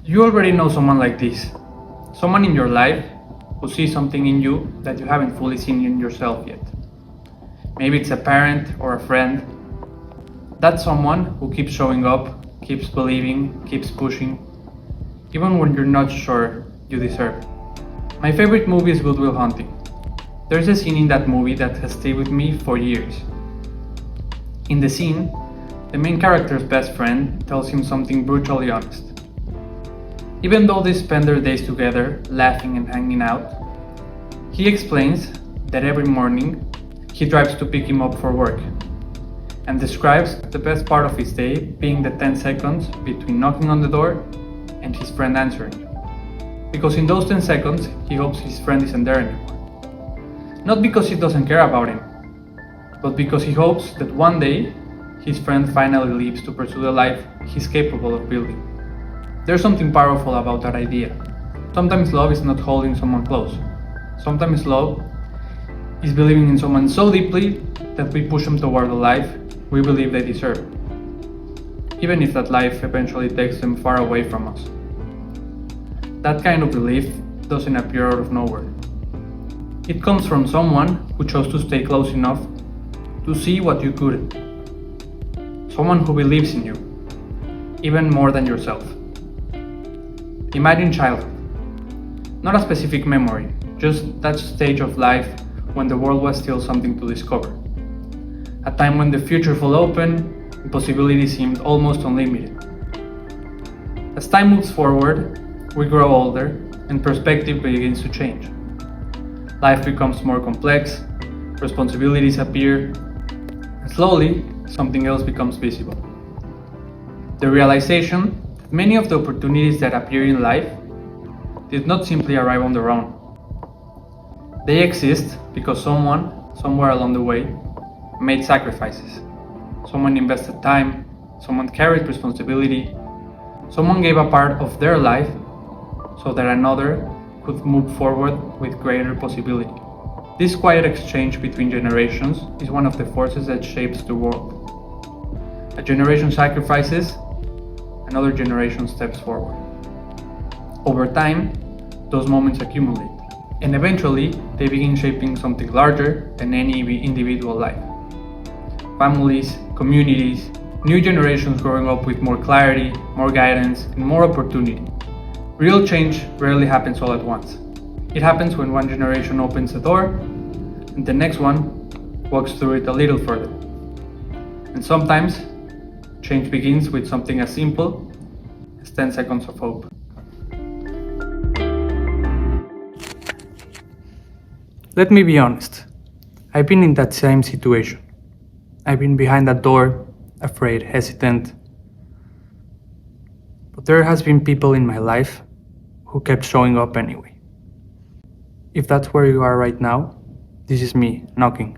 You already know someone like this. Someone in your life who sees something in you that you haven't fully seen in yourself yet. Maybe it's a parent or a friend. That's someone who keeps showing up, keeps believing, keeps pushing, even when you're not sure you deserve it. My favorite movie is Good Will Hunting. There's a scene in that movie that has stayed with me for years. In the scene, the main character's best friend tells him something brutally honest. Even though they spend their days together, laughing and hanging out, he explains that every morning he drives to pick him up for work, and describes the best part of his day being the 10 seconds between knocking on the door and his friend answering. Because in those 10 seconds, he hopes his friend isn't there anymore. Not because he doesn't care about him, but because he hopes that one day his friend finally leaves to pursue the life he's capable of building. There's something powerful about that idea. Sometimes love is not holding someone close. Sometimes love is believing in someone so deeply that we push them toward the life we believe they deserve, even if that life eventually takes them far away from us. That kind of belief doesn't appear out of nowhere. It comes from someone who chose to stay close enough to see what you couldn't. Someone who believes in you, even more than yourself. Imagine childhood. Not a specific memory, just that stage of life when the world was still something to discover. A time when the future felt open and possibilities seemed almost unlimited. As time moves forward, we grow older and perspective begins to change. Life becomes more complex, responsibilities appear, and slowly something else becomes visible. The realization that many of the opportunities that appear in life did not simply arrive on their own. They exist because someone, somewhere along the way, made sacrifices. Someone invested time, someone carried responsibility, someone gave a part of their life so that another could move forward with greater possibility. This quiet exchange between generations is one of the forces that shapes the world. A generation sacrifices, another generation steps forward. Over time, those moments accumulate, and eventually they begin shaping something larger than any individual life. Families, communities, new generations growing up with more clarity, more guidance, and more opportunity. Real change rarely happens all at once. It happens when one generation opens a door and the next one walks through it a little further. And sometimes, change begins with something as simple as 10 seconds of hope. Let me be honest. I've been in that same situation. I've been behind that door, afraid, hesitant. But there has been people in my life who kept showing up anyway. If that's where you are right now, this is me knocking.